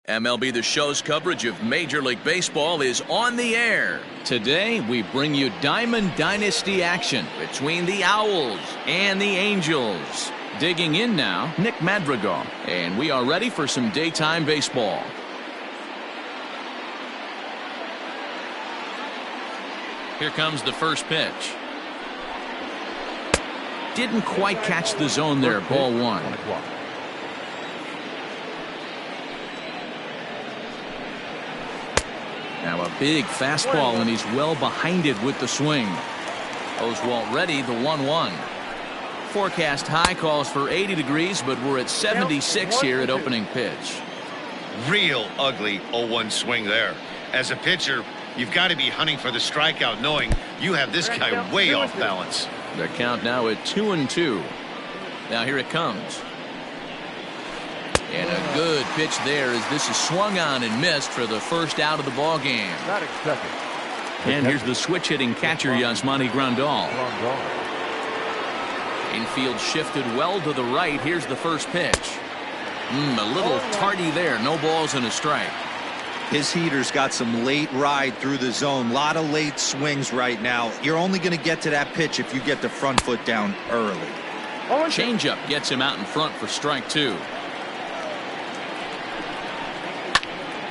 MLB The Show's coverage of Major League Baseball is on the air. Today, we bring you Diamond Dynasty action between the Owls and the Angels. Digging in now, Nick Madrigal, and we are ready for some daytime baseball. Here comes the first pitch. Didn't quite catch the zone there, ball one. Now a big fastball, and he's well behind it with the swing. Oswalt ready, the 1-1. Forecast high calls for 80 degrees, but we're at 76 here at opening pitch. Real ugly 0-1 swing there. As a pitcher, you've got to be hunting for the strikeout, knowing you have this guy way off balance. The count now at 2-2. Now here it comes. And a good pitch there as this is swung on and missed for the first out of the ball game. And here's the switch hitting catcher, Yasmani Grandal. Infield shifted well to the right. Here's the first pitch. A little tardy there. No balls and a strike. His heater's got some late ride through the zone. A lot of late swings right now. You're only going to get to that pitch if you get the front foot down early. Changeup gets him out in front for strike two.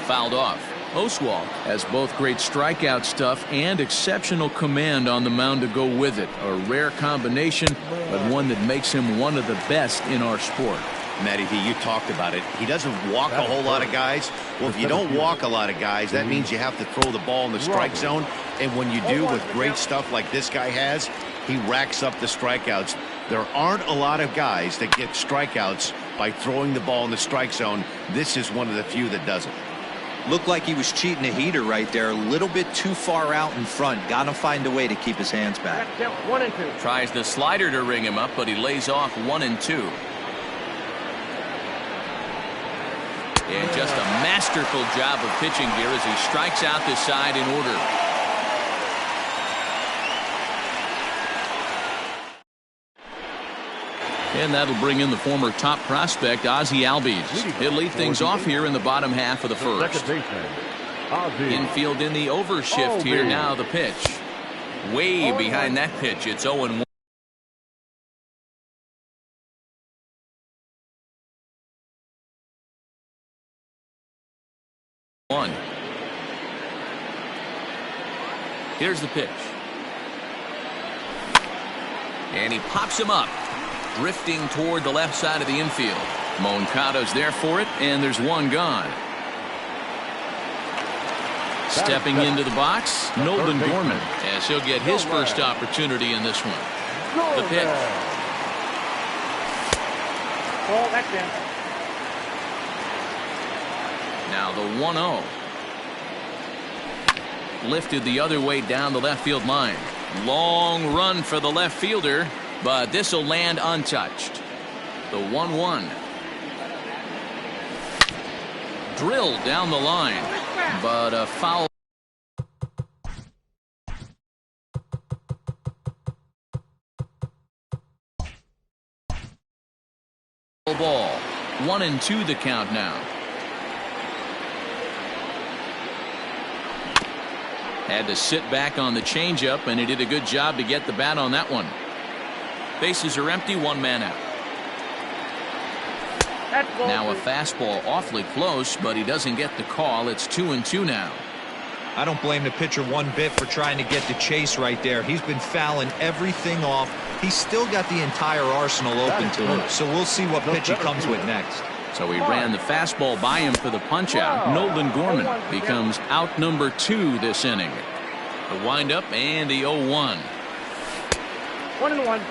Fouled off. Oswalt has both great strikeout stuff and exceptional command on the mound to go with it. A rare combination, but one that makes him one of the best in our sport. Matty V, you talked about it. He doesn't walk a whole lot of guys. Well, if you don't walk a lot of guys, that means you have to throw the ball in the strike zone. And when you do, with great stuff like this guy has, he racks up the strikeouts. There aren't a lot of guys that get strikeouts by throwing the ball in the strike zone. This is one of the few that does it. Looked like he was cheating a heater right there. A little bit too far out in front. Got to find a way to keep his hands back. 1 and 2. Tries the slider to ring him up, but he lays off 1 and 2. And just a masterful job of pitching here as he strikes out this side in order. And that'll bring in the former top prospect, Ozzie Albies. He'll lead things off here in the bottom half of the first. Infield in the overshift here. Now the pitch. Way behind that pitch. It's 0-1. Here's the pitch. And he pops him up. Drifting toward the left side of the infield. Moncada's there for it, and there's one gone. Stepping into the box, Nolan Gorman, as he'll get his first opportunity in this one. The pitch. Now the 1-0. Lifted the other way down the left field line. Long run for the left fielder, but this will land untouched. The 1-1. Drilled down the line, but a foul. Ball. 1 and 2 the count now. Had to sit back on the changeup, and he did a good job to get the bat on that one. Bases are empty, one man out. Now a fastball awfully close, but he doesn't get the call. It's 2-2 now. I don't blame the pitcher one bit for trying to get the chase right there. He's been fouling everything off. He's still got the entire arsenal open to him, so we'll see what pitch he comes with next. So he ran the fastball by him for the punch-out. Nolan Gorman becomes out number 2 this inning. The windup and the 0-1. 1-1.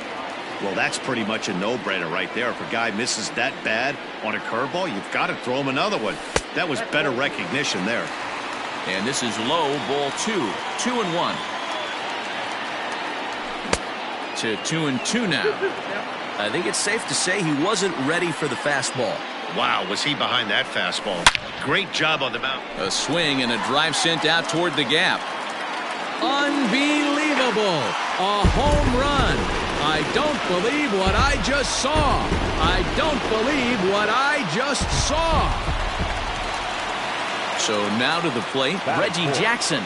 Well, that's pretty much a no-brainer right there. If a guy misses that bad on a curveball, you've got to throw him another one. That was better recognition there. And this is low, ball 2. 2-1. To 2-2 now. I think it's safe to say he wasn't ready for the fastball. Wow, was he behind that fastball. Great job on the mound. A swing and a drive sent out toward the gap. Unbelievable. A home run. I don't believe what I just saw. I don't believe what I just saw. So now to the plate, Reggie Jackson.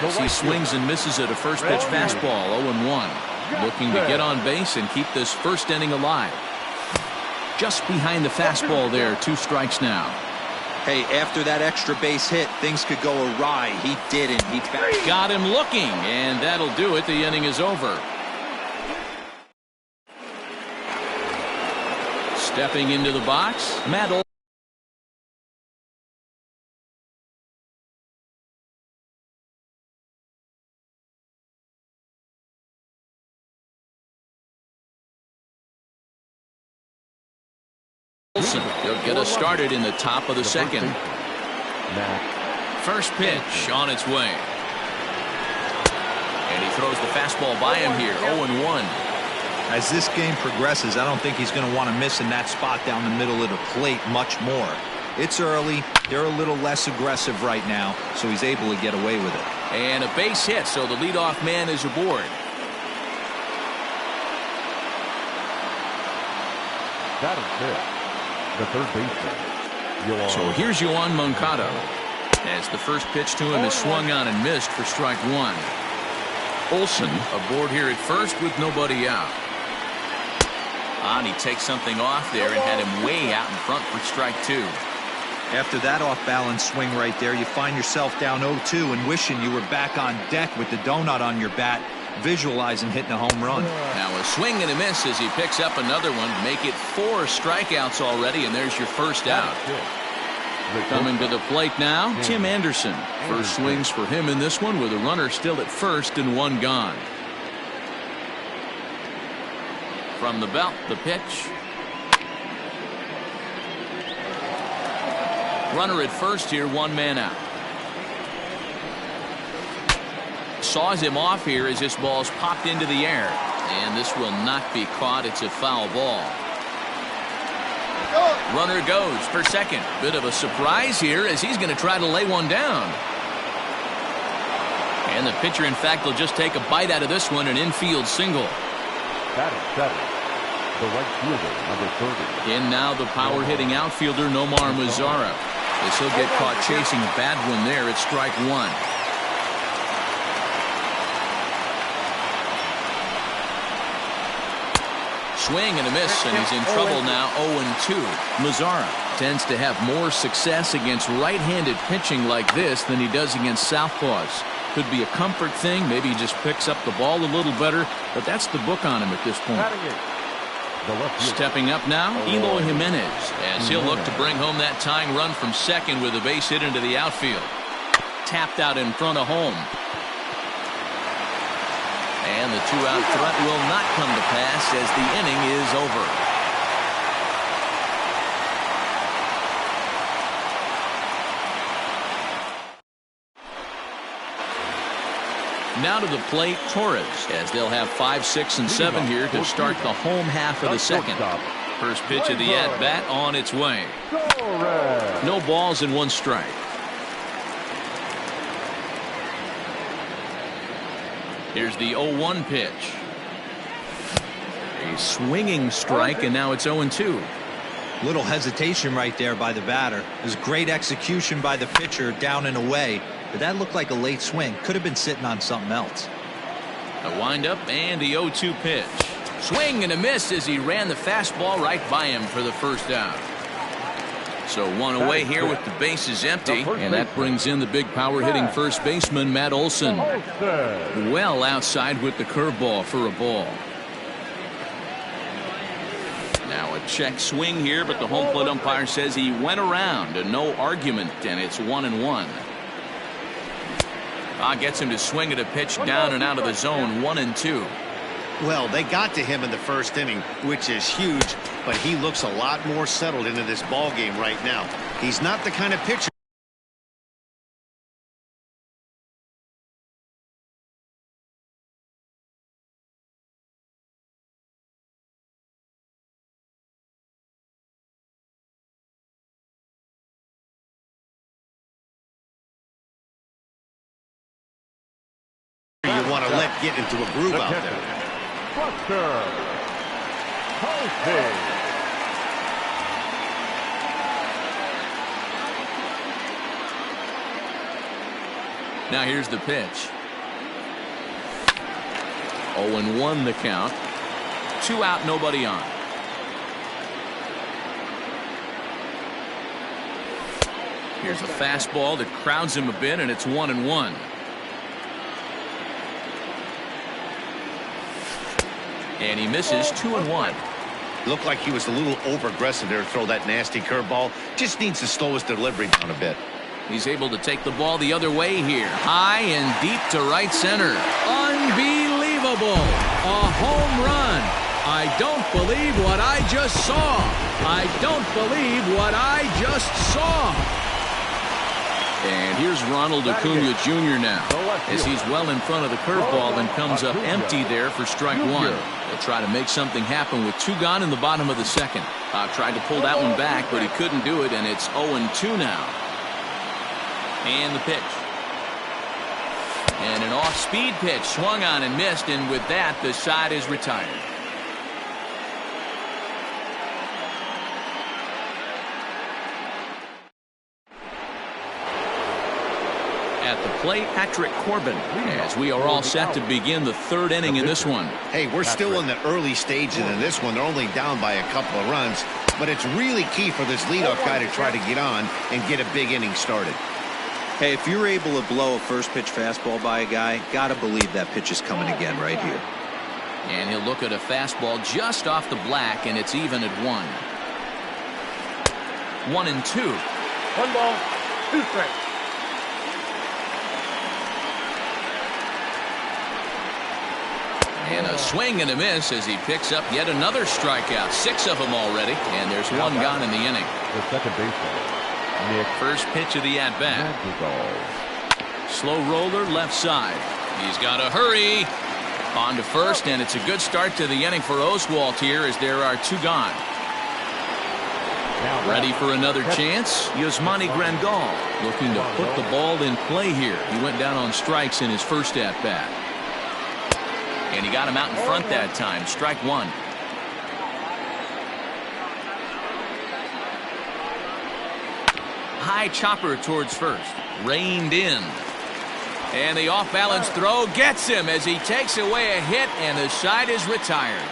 As he swings and misses at a first pitch fastball, 0-1. Looking to get on base and keep this first inning alive. Just behind the fastball there, 2 strikes now. Hey, after that extra base hit, things could go awry. He didn't. He got him looking, and that'll do it. The inning is over. Stepping into the box, Madden. He'll get us started in the top of the second. First pitch on its way. And he throws the fastball by him here, 0-1. As this game progresses, I don't think he's going to want to miss in that spot down the middle of the plate much more. It's early. They're a little less aggressive right now, so he's able to get away with it. And a base hit, so the leadoff man is aboard. That is it. The third baseman. So here's Yoan Moncada. As the first pitch to him is swung on and missed for strike 1. Olsen aboard here at first with nobody out. And he takes something off there and had him way out in front for strike 2. After that off-balance swing right there, you find yourself down 0-2 and wishing you were back on deck with the donut on your bat, visualizing hitting a home run. Now a swing and a miss as he picks up another one. Make it 4 strikeouts already, and there's your first out. Coming to the plate now, Tim Anderson. First swings for him in this one with a runner still at first and 1 gone. From the belt, the pitch. Runner at first here, 1 man out. Saws him off here as this ball's popped into the air. And this will not be caught. It's a foul ball. Runner goes for second. Bit of a surprise here as he's going to try to lay one down. And the pitcher, in fact, will just take a bite out of this one, an infield single. That is better. The right fielder, number 30. In now the power-hitting outfielder, Nomar Mazara. As he'll get caught chasing a bad one there at strike 1. Swing and a miss, and he's in trouble now, 0-2. Mazara tends to have more success against right-handed pitching like this than he does against southpaws. Could be a comfort thing. Maybe he just picks up the ball a little better, but that's the book on him at this point. Stepping up now, Eloy Jimenez, as he'll look to bring home that tying run from second with a base hit into the outfield. Tapped out in front of home. And the 2-out threat will not come to pass as the inning is over. Now to the plate, Torres, as they'll have 5, 6, and 7 here to start the home half of the second. First pitch of the at-bat on its way. No balls and 1 strike. Here's the 0-1 pitch. A swinging strike, and now it's 0-2. Little hesitation right there by the batter. It was great execution by the pitcher down and away, but that looked like a late swing. Could have been sitting on something else. A windup and the 0-2 pitch. Swing and a miss as he ran the fastball right by him for the first out. So 1 away here with the bases empty, and that brings in the big power-hitting first baseman, Matt Olson. Well outside with the curveball for a ball. Now a check swing here, but the home plate umpire says he went around, and no argument, and it's 1-1. Gets him to swing at a pitch down and out of the zone, 1-2. Well, they got to him in the first inning, which is huge, but he looks a lot more settled into this ball game right now. He's not the kind of pitcher you want to let get into a groove out there. Buster Posey. Now here's the pitch. 0-1 the count. 2 out, nobody on. Here's a fastball that crowds him a bit, and it's 1-1. And he misses 2-1. Looked like he was a little over-aggressive there to throw that nasty curveball. Just needs to slow his delivery down a bit. He's able to take the ball the other way here. High and deep to right center. Unbelievable. A home run. I don't believe what I just saw. I don't believe what I just saw. And here's Ronald Acuna Jr. now, as he's well in front of the curveball and comes up empty there for strike one. He'll try to make something happen with 2 gone in the bottom of the second. Tried to pull that one back, but he couldn't do it, and it's 0-2 now. And the pitch. And an off-speed pitch swung on and missed, and with that, the side is retired. At the plate, Patrick Corbin, as we are all set to begin the 3rd inning in this one. Hey, we're still in the early stages of this one. They're only down by a couple of runs, but it's really key for this leadoff guy to try to get on and get a big inning started. Hey, if you're able to blow a first pitch fastball by a guy, gotta believe that pitch is coming again right here. And he'll look at a fastball just off the black, and it's even at 1. 1-2. 1 ball, 2 strikes. And a swing and a miss as he picks up yet another strikeout. 6 of them already, and there's 1 gone in the inning. The second baseman, Nick. First pitch of the at-bat. Slow roller left side. He's got to hurry. On to first, and it's a good start to the inning for Oswalt here as there are 2 gone. Ready for another chance? Yasmani Grandal looking to put the ball in play here. He went down on strikes in his first at-bat. And he got him out in front that time. Strike 1. High chopper towards first. Reined in. And the off-balance throw gets him as he takes away a hit, and the side is retired.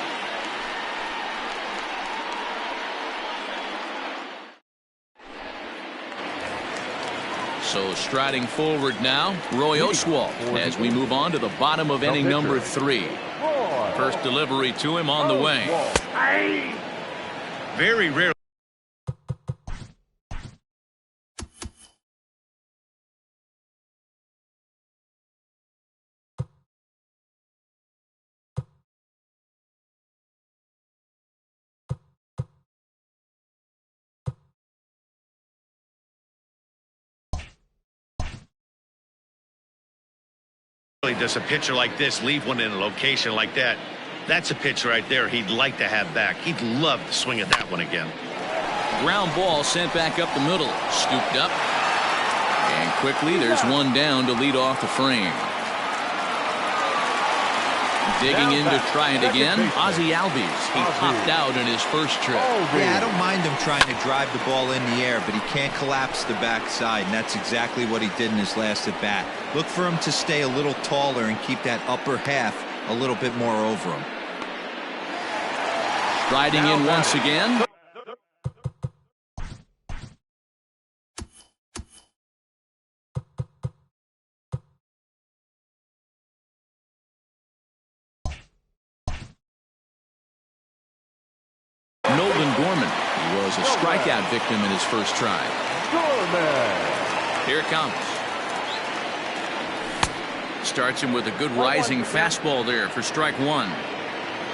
So striding forward now, Roy Oswalt, as we move on to the bottom of inning number 3. First delivery to him on the way. Very rarely. Does a pitcher like this leave one in a location like that? That's a pitch right there he'd like to have back. He'd love to swing at that one again. Ground ball sent back up the middle. Scooped up. And quickly there's 1 down to lead off the frame. Digging in to try it again. Ozzie Albies. He popped out in his first trip. Yeah, I don't mind him trying to drive the ball in the air, but he can't collapse the backside, and that's exactly what he did in his last at bat. Look for him to stay a little taller and keep that upper half a little bit more over him. Striding in once again. Was a strikeout victim in his first try. Here it comes. Starts him with a good rising fastball there for strike 1.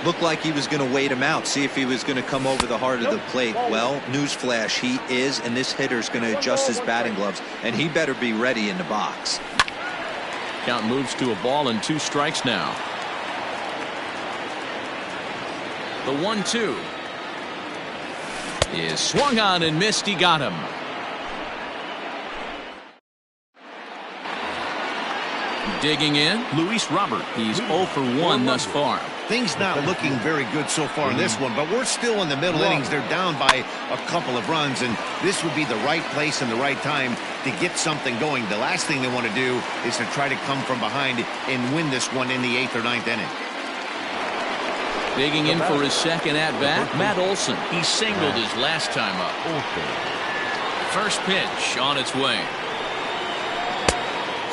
Looked like he was going to wait him out, see if he was going to come over the heart of the plate. Well, newsflash, he is, and this hitter's going to adjust his batting gloves, and he better be ready in the box. Count moves to a ball and 2 strikes now. The 1-2. Is swung on and missed. He got him. Digging in, Luis Robert. He's 0 for 1 thus far. Things not looking very good so far in this one, but we're still in the middle innings. They're down by a couple of runs, and this would be the right place and the right time to get something going. The last thing they want to do is to try to come from behind and win this one in the 8th or 9th inning. Digging in for his second at-bat, Matt Olson. He singled his last time up. First pitch on its way.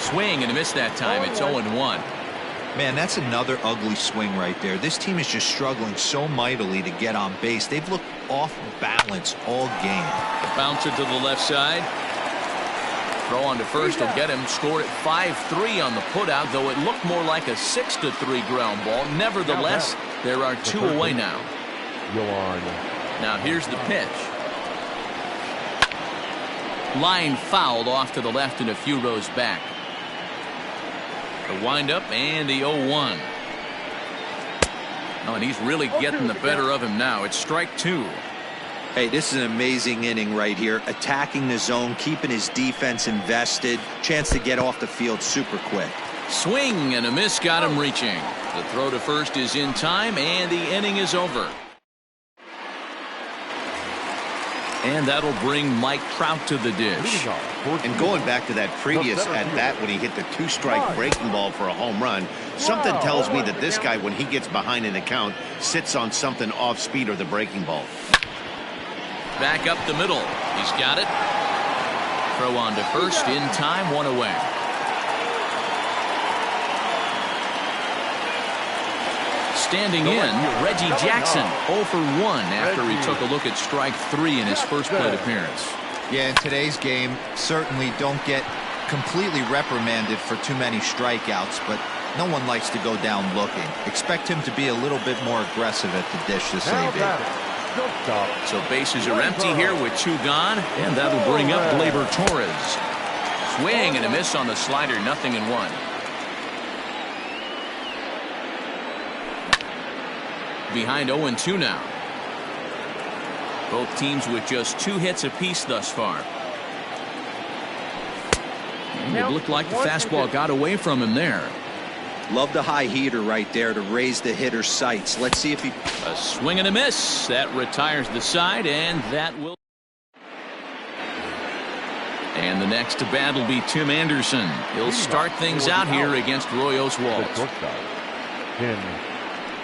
Swing and a miss that time. It's 0-1. Man, that's another ugly swing right there. This team is just struggling so mightily to get on base. They've looked off balance all game. Bouncer to the left side. Throw on to first will get him. Scored at 5-3 on the putout, though it looked more like a 6-3 ground ball. Nevertheless, there are 2 away now. Now here's the pitch. Line fouled off to the left and a few rows back. The windup and the 0-1. Oh, and he's really getting the better of him now. It's strike 2. Hey, this is an amazing inning right here. Attacking the zone, keeping his defense invested. Chance to get off the field super quick. Swing and a miss got him reaching. The throw to first is in time, and the inning is over. And that'll bring Mike Trout to the dish. And going back to that previous at-bat when he hit the 2-strike breaking ball for a home run, something tells me that this guy, when he gets behind in the count, sits on something off speed or the breaking ball. Back up the middle. He's got it. Throw on to first in time, 1 away. Standing in, Reggie Jackson, 0 for 1 after he took a look at strike 3 in his first plate appearance. Yeah, in today's game, certainly don't get completely reprimanded for too many strikeouts, but no one likes to go down looking. Expect him to be a little bit more aggressive at the dish to save it. So bases are empty here with 2 gone, and that'll bring up Gleyber Torres. Swing and a miss on the slider, 0-1. Behind 0-2 now. Both teams with just 2 hits apiece thus far. And it looked like the fastball got away from him there. Love the high heater right there to raise the hitter's sights. Let's see if he... A swing and a miss. That retires the side, and that will... And the next to bat will be Tim Anderson. He'll start things out here against Roy Oswalt.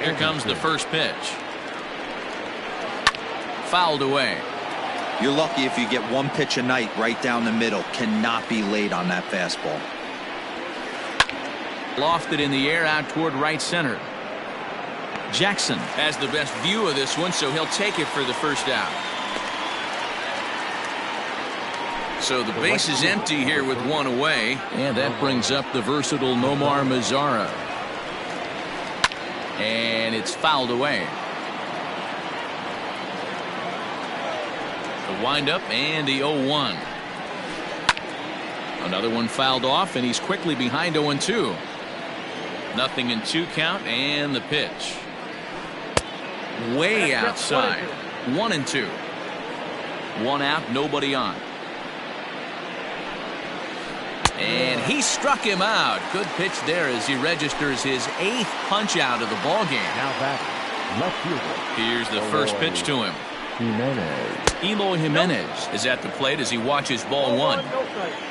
Here comes the first pitch. Fouled away. You're lucky if you get 1 pitch a night right down the middle. Cannot be late on that fastball. Lofted in the air out toward right center. Jackson has the best view of this one, so he'll take it for the first out. So the base is empty here with 1 away, and that brings up the versatile Nomar Mazara. And it's fouled away. The windup and the 0-1. Another one fouled off, and he's quickly behind 0-2. 0-2 count, and the pitch. Way outside. 1-2. 1 out, nobody on. And he struck him out. Good pitch there as he registers his 8th punch out of the ball game. Now back, left fielder. Here's the first pitch to him. Eloy Jimenez is at the plate as he watches ball 1.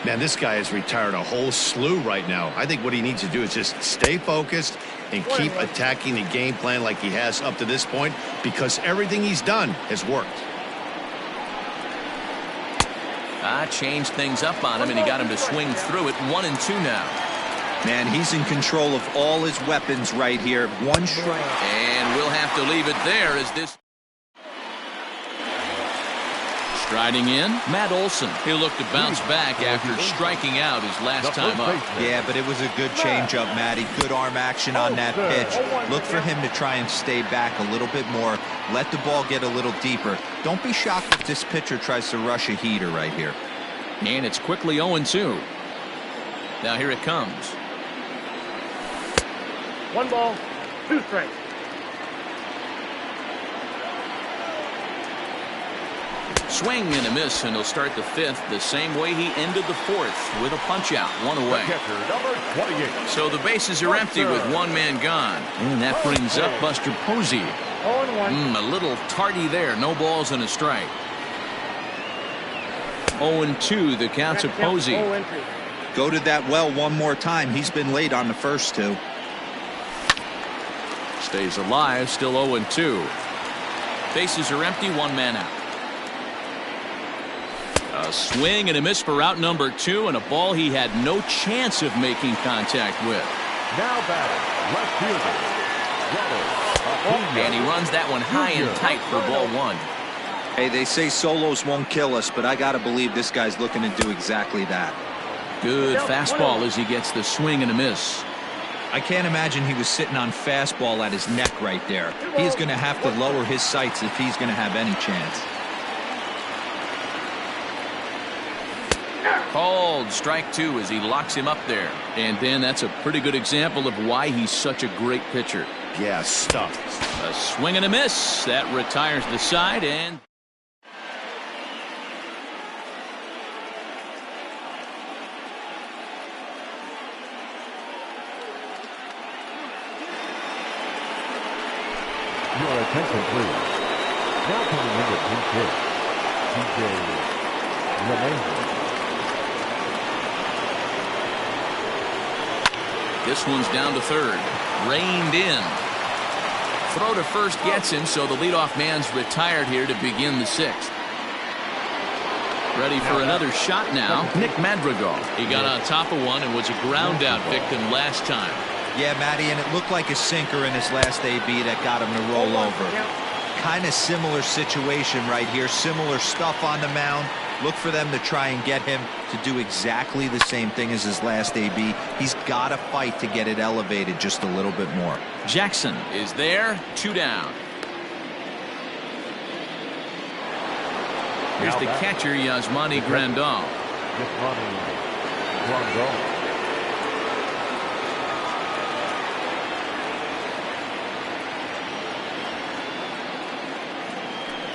Man, this guy has retired a whole slew right now. I think what he needs to do is just stay focused and keep attacking the game plan like he has up to this point, because everything he's done has worked. Changed things up on him, and he got him to swing through it. 1-2 now. Man, he's in control of all his weapons right here. 1 strike. And we'll have to leave it there as this. Striding in, Matt Olson. He'll look to bounce back after striking out his last time up. Yeah, but it was a good changeup, Matty. Good arm action on that pitch. Look for him to try and stay back a little bit more. Let the ball get a little deeper. Don't be shocked if this pitcher tries to rush a heater right here. And it's quickly 0-2. Now here it comes. 1 ball, 2 strikes. swing and a miss, and he'll start the fifth the same way he ended the fourth, with a punch out, one away. Catcher, number 28. So the bases are empty with one man gone. And that brings up Buster Posey. 0-1. A little tardy there. No balls and a strike. 0-2 the count to Posey. 0-2. Go to that well one more time. He's been late on the first two. Stays alive, still 0-2. Bases are empty, one man out. A swing and a miss for out number 2, and a ball he had no chance of making contact with. Now batting, left fielder. And he runs that one high and tight for ball 1. Hey, they say solos won't kill us, but I got to believe this guy's looking to do exactly that. Good fastball as he gets the swing and a miss. I can't imagine he was sitting on fastball at his neck right there. He's going to have to lower his sights if he's going to have any chance. Called strike 2 as he locks him up there. And then that's a pretty good example of why he's such a great pitcher. Yeah, stuffed. A swing and a miss. That retires the side, and Your attention, please. Now coming in with pinch hit, DJ Lemay. this one's down to third. Reined in. Throw to first gets him, so the leadoff man's retired here to begin the 6th. Ready for another shot now. Nick Madrigal. He got on top of one and was a ground out victim last time. Yeah, Matty, and it looked like a sinker in his last AB that got him to roll over. Kind of similar situation right here. Similar stuff on the mound. Look for them to try and get him to do exactly the same thing as his last AB. He's got to fight to get it elevated just a little bit more. Jackson is there. 2 down. Here's the catcher, Yasmani Grandal.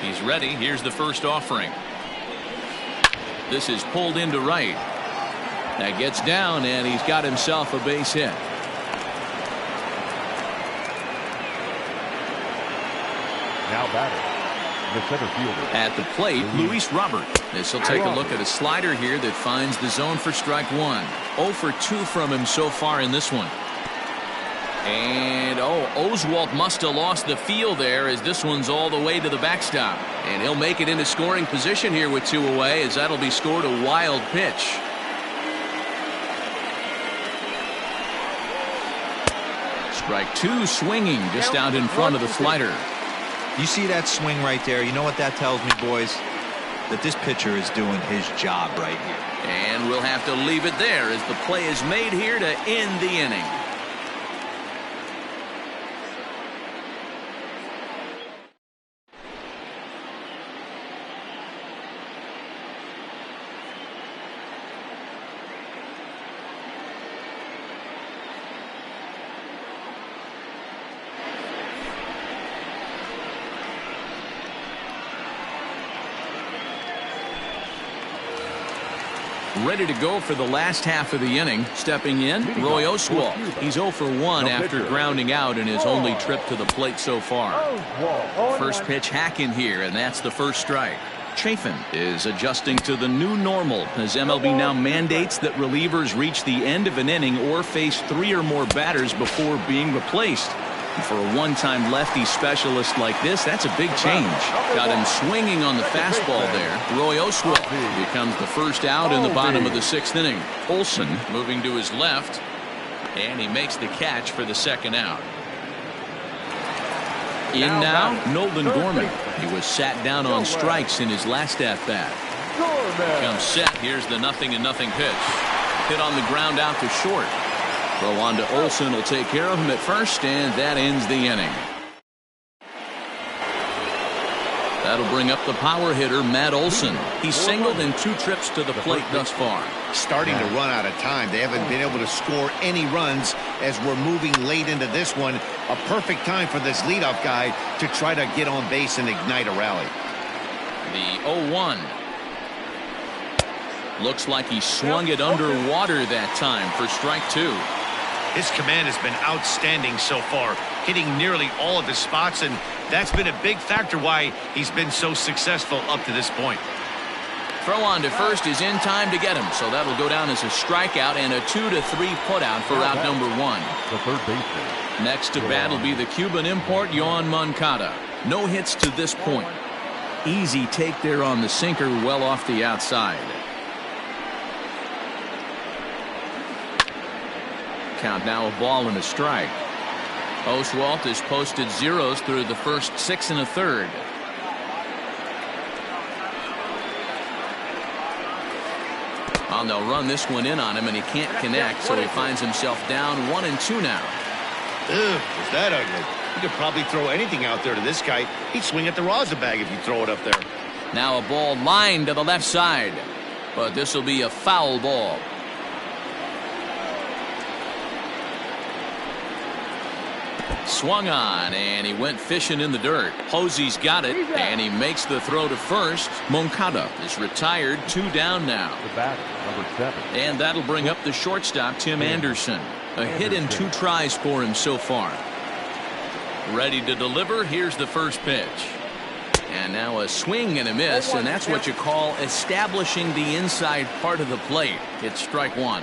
He's ready. Here's the first offering. This is pulled into right. That gets down, and he's got himself a base hit. Now batting, the center fielder. At the plate, Luis Robert. This will take a look at a slider here that finds the zone for strike 1. 0 for 2 from him so far in this one. And Oswalt must have lost the feel there, as this one's all the way to the backstop. And he'll make it into scoring position here with 2 away, as that'll be scored a wild pitch. Strike 2 swinging just out in front of the slider. You see that swing right there? You know what that tells me, boys? That this pitcher is doing his job right here. And we'll have to leave it there as the play is made here to end the inning. Ready to go for the last half of the inning. Stepping in, Roy Oswalt. He's 0 for 1 after grounding out in his only trip to the plate so far. First pitch hack in here, and that's the first strike. Chafin is adjusting to the new normal as MLB now mandates that relievers reach the end of an inning or face 3 or more batters before being replaced. For a one-time lefty specialist like this, that's a big change. Got him swinging on the fastball there. Roy Oswalt becomes the first out in the bottom of the 6th inning. Olson moving to his left, and he makes the catch for the second out. In now, Nolan Gorman. He was sat down on strikes in his last at-bat. Comes set. Here's the 0-0 pitch. Hit on the ground out to short. Throw on to Olson will take care of him at first, and that ends the inning. That'll bring up the power hitter, Matt Olson. He's singled in 2 trips to the plate thus far. Starting to run out of time. They haven't been able to score any runs as we're moving late into this one. A perfect time for this leadoff guy to try to get on base and ignite a rally. The 0-1. Looks like he swung it underwater that time for strike 2. His command has been outstanding so far, hitting nearly all of his spots, and that's been a big factor why he's been so successful up to this point. Throw on to first is in time to get him, so that'll go down as a strikeout and a 2-3 putout for out number 1. The third baseman. Next to bat will be the Cuban import, Yoan Moncada. No hits to this point. Easy take there on the sinker, well off the outside. Count now a ball and a strike. Oswalt has posted zeros through the first 6 1/3. Well, they'll run this one in on him, and he can't connect, so he finds himself down 1-2 now. Ugh, was that ugly? You could probably throw anything out there to this guy. He'd swing at the rosin bag if you throw it up there. Now a ball lined to the left side, but this will be a foul ball. Swung on, and he went fishing in the dirt. Posey's got it, and he makes the throw to first. Moncada is retired, 2 down now. The batter, number 7. And that'll bring up the shortstop, Tim Anderson. A hit in 2 tries for him so far. Ready to deliver. Here's the first pitch. And now a swing and a miss, and that's what you call establishing the inside part of the plate. It's strike 1.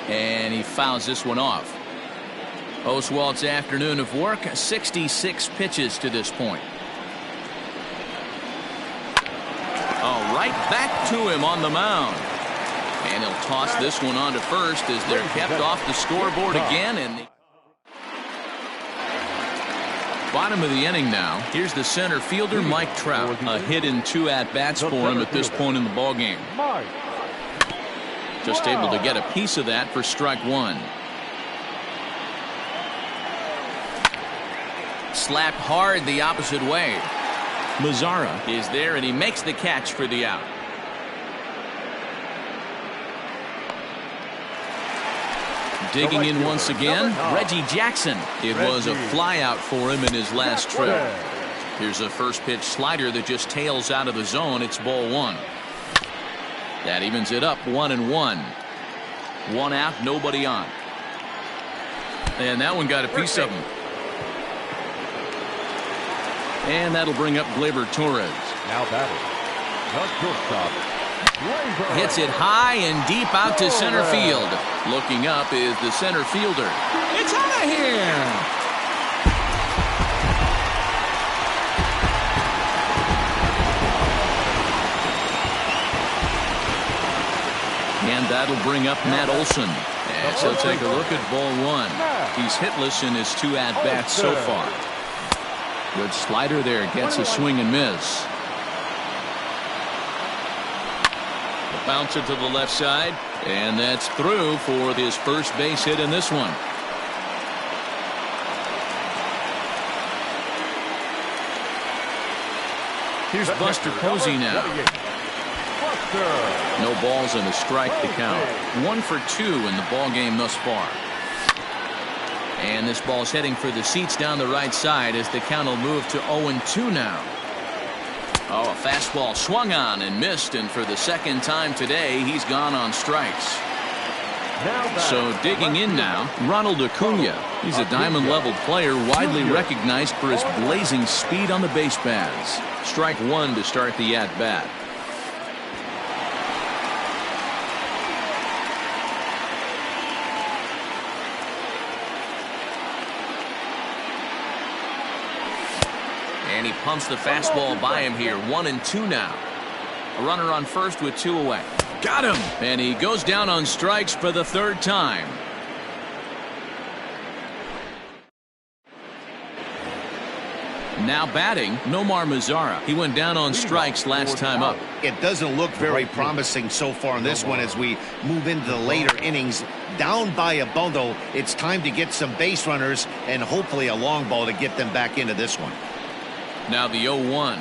And he fouls this one off. Oswalt's afternoon of work, 66 pitches to this point. Oh, right back to him on the mound. And he'll toss this one on to first as they're kept off the scoreboard again. And the bottom of the inning now. Here's the center fielder, Mike Trout. A hit in 2 at-bats for him at this point in the ballgame. Just able to get a piece of that for strike 1. Slapped hard the opposite way. Mazzara is there, and he makes the catch for the out. Digging in once again, Reggie Jackson. It was a fly out for him in his last trip. Here's a first pitch slider that just tails out of the zone. It's ball 1. That evens it up, 1-1. 1 out, nobody on. And that one got a piece of him. And that'll bring up Gleyber Torres. Now batting. The shortstop. Hits it high and deep out to center field. Looking up is the center fielder. It's out of here. And that'll bring up Matt Olson. As he'll take a look at ball 1. He's hitless in his 2 at-bats so far. Good slider there, gets a swing and miss. A bouncer to the left side, and that's through for his first base hit in this one. Here's Buster Posey now. No balls and a strike to count. 1 for 2 in the ball game thus far. And this ball's heading for the seats down the right side as the count will move to 0-2 now. Oh, a fastball swung on and missed, and for the second time today, he's gone on strikes. So digging in now, Ronald Acuna. He's a diamond-level player, widely recognized for his blazing speed on the base paths. Strike 1 to start the at-bat. And he pumps the fastball by him here. 1-2 now. A runner on first with 2 away. Got him! And he goes down on strikes for the 3rd time. Now batting, Nomar Mazzara. He went down on strikes last time up. It doesn't look very promising so far in this one as we move into the later innings. Down by a bundle, it's time to get some base runners and hopefully a long ball to get them back into this one. Now the 0-1.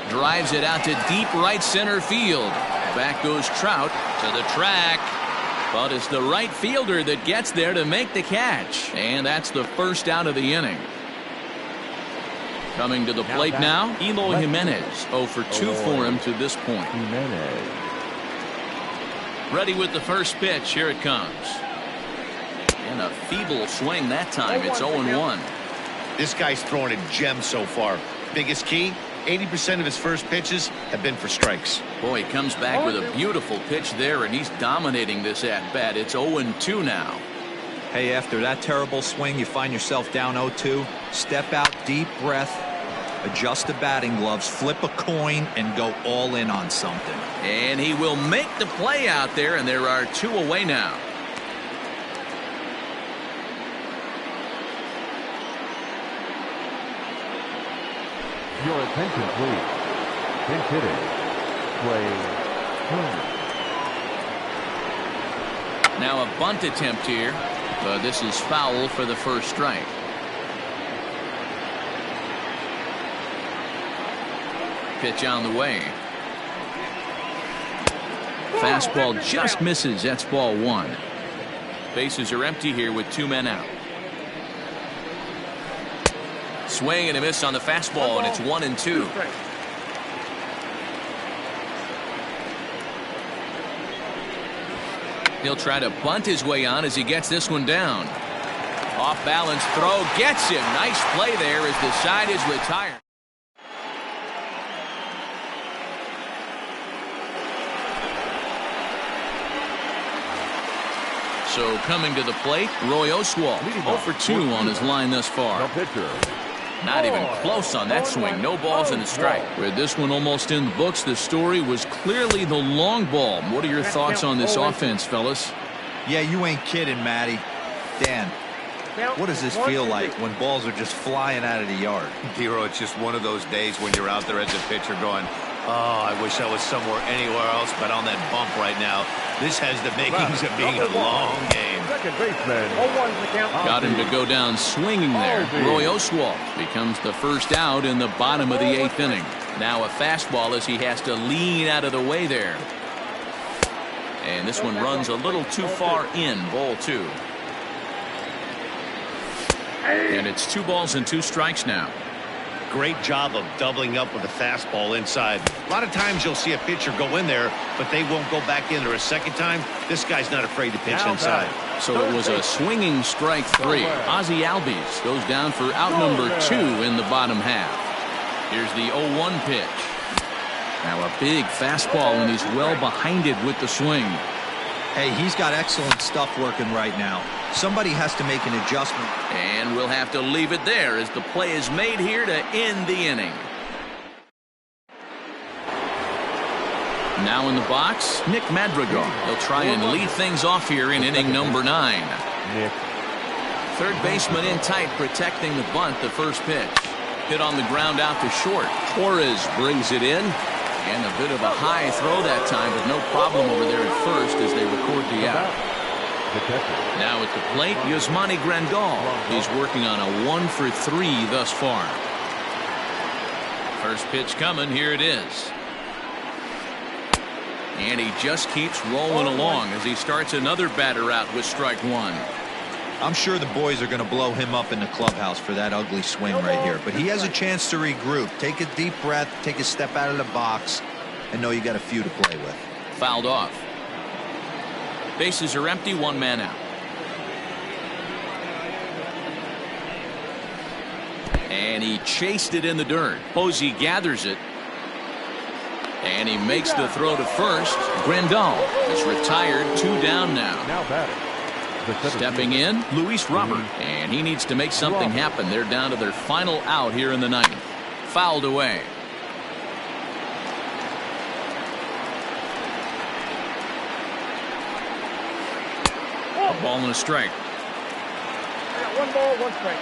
Drives it out to deep right center field. Back goes Trout to the track. But it's the right fielder that gets there to make the catch. And that's the first out of the inning. Coming to the plate now, Eloy Jimenez. 0 for 2 for him to this point. Jimenez. Ready with the first pitch. Here it comes. And a feeble swing that time. It's 0-1. This guy's throwing a gem so far. Biggest key, 80% of his first pitches have been for strikes. Boy, he comes back with a beautiful pitch there, and he's dominating this at-bat. It's 0-2 now. Hey, after that terrible swing, you find yourself down 0-2. Step out, deep breath, adjust the batting gloves, flip a coin, and go all in on something. And he will make the play out there, and there are 2 away now. Your attention, please. Pinch hitting. Play. Now a bunt attempt here, but this is foul for the first strike. Pitch on the way. Fastball just misses. That's ball 1. Bases are empty here with 2 men out. Swing and a miss on the fastball, and it's 1-2. He'll try to bunt his way on as he gets this one down. Off balance throw gets him. Nice play there as the side is retired. So coming to the plate, Roy Oswalt. 0 for 2 on his line thus far. The pitcher. Not even close on that swing. No balls and a strike. With this one almost in the books, the story was clearly the long ball. What are your thoughts on this offense, fellas? Yeah, you ain't kidding, Matty. Dan, what does this feel like when balls are just flying out of the yard? Hero, it's just one of those days when you're out there as a pitcher going, oh, I wish I was somewhere anywhere else but on that bump right now. This has the makings of being a long game. Second baseman. Got him to go down swinging there. Roy Oswalt becomes the first out in the bottom of the 8th inning. Now a fastball as he has to lean out of the way there. And this one runs a little too far in. Ball 2. And it's 2 balls and 2 strikes now. Great job of doubling up with a fastball inside. A lot of times you'll see a pitcher go in there, but they won't go back in there a second time. This guy's not afraid to pitch inside. So it was a swinging strike 3. Ozzie Albies goes down for out number 2 in the bottom half. Here's the 0-1 pitch. Now a big fastball, and he's well behind it with the swing. Hey, he's got excellent stuff working right now. Somebody has to make an adjustment. And we'll have to leave it there as the play is made here to end the inning. Now in the box, Nick Madrigal. He'll try and lead things off here in inning number 9. Nick. Third baseman in tight, protecting the bunt. The first pitch. Hit on the ground out to short. Torres brings it in. And a bit of a high throw that time, but no problem over there at first as they record the out. Now at the plate, Yasmani Grandal. He's working on a 1 for 3 thus far. First pitch coming. Here it is. And he just keeps rolling along as he starts another batter out with strike 1. I'm sure the boys are going to blow him up in the clubhouse for that ugly swing right here. But he has a chance to regroup. Take a deep breath, take a step out of the box, and know you got a few to play with. Fouled off. Bases are empty, 1 man out. And he chased it in the dirt. Posey gathers it. And he makes the throw to first. Grandal is retired, 2 down now. Now batting. Stepping in, Luis Robert. And he needs to make something happen. They're down to their final out here in the 9th. Fouled away. A ball and a strike. 1 ball, 1 strike.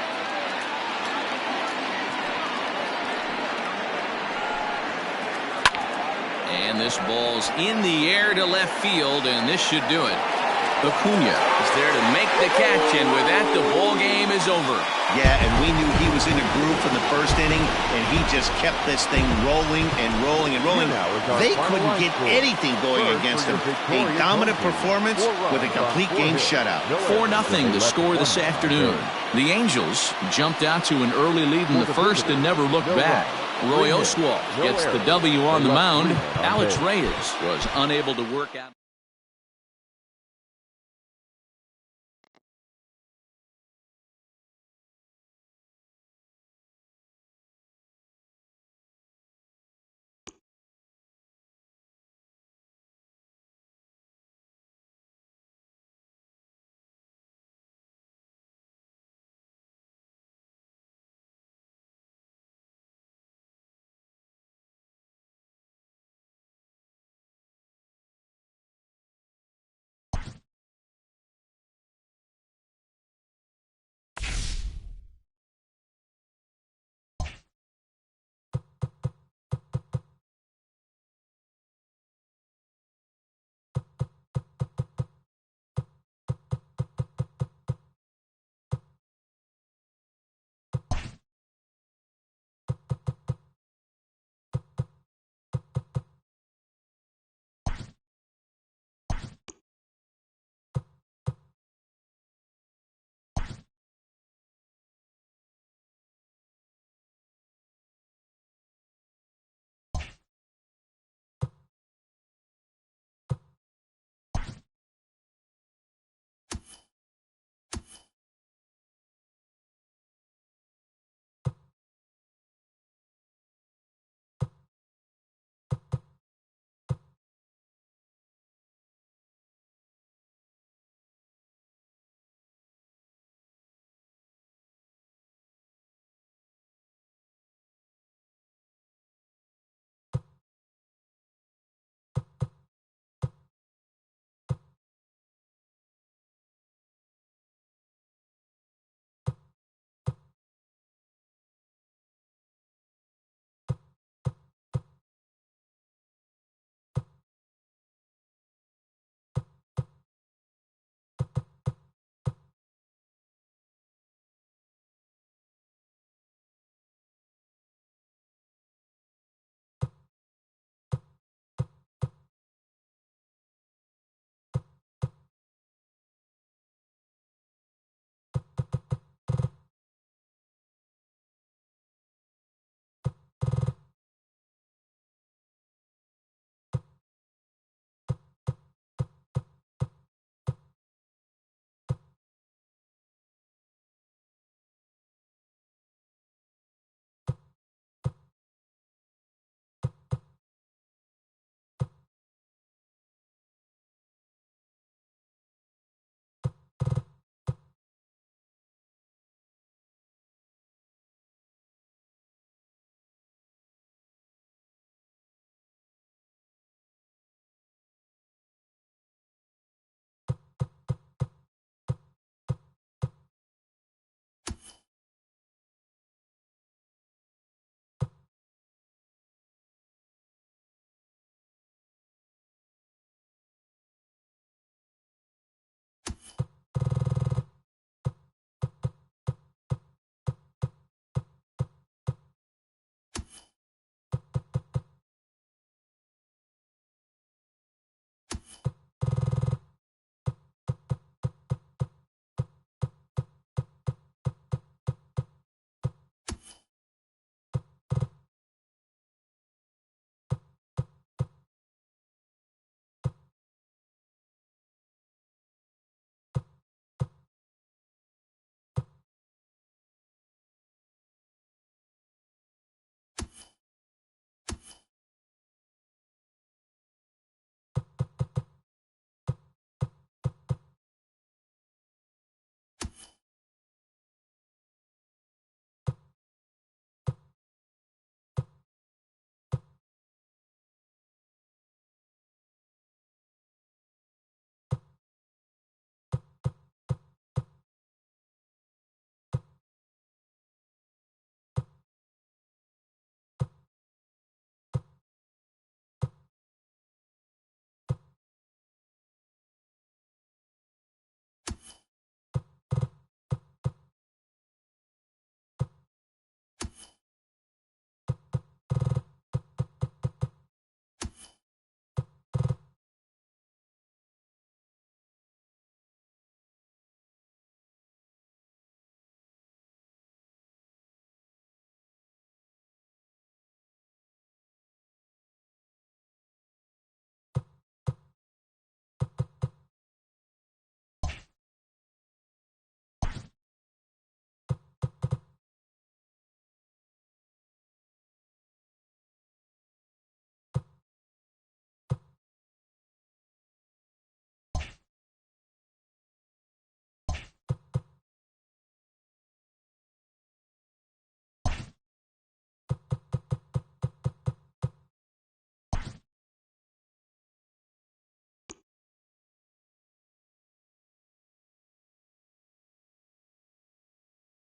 And this ball's in the air to left field, and this should do it. Acuna is there to make the catch, and with that, the ball game is over. Yeah, and we knew he was in a groove from the first inning, and he just kept this thing rolling and rolling and rolling. They couldn't get anything going against him. A dominant performance with a complete game shutout. 4-0 the score this afternoon. The Angels jumped out to an early lead in the first and never looked back. Roy Oswalt gets the W on the mound. Alex Reyes was unable to work out.